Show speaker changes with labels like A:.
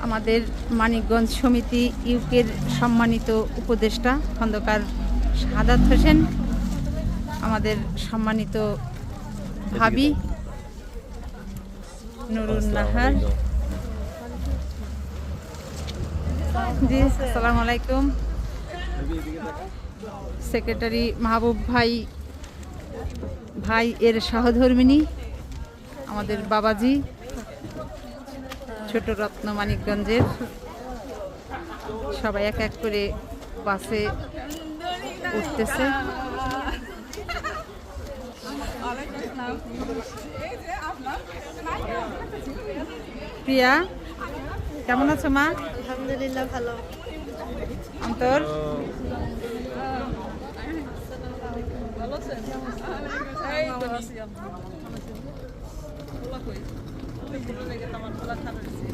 A: আমাদের মানিকগঞ্জ সমিতি ইউকের সম্মানিত উপদেষ্টা খন্দকার সাদাত হোসেন, আমাদের সম্মানিত ভাবি নুরুন নাহার, জি আসসালামু আলাইকুম, সেক্রেটারি মাহবুব ভাই এর সহধর্মিনী আমাদের বাবাজি ছোট রত্ন মানিকগঞ্জের, সবাই এক এক করে বাসে উঠতেছে। প্রিয়া কেমন আছো মা?
B: আলহামদুলিল্লাহ ভালো।
A: অন্তর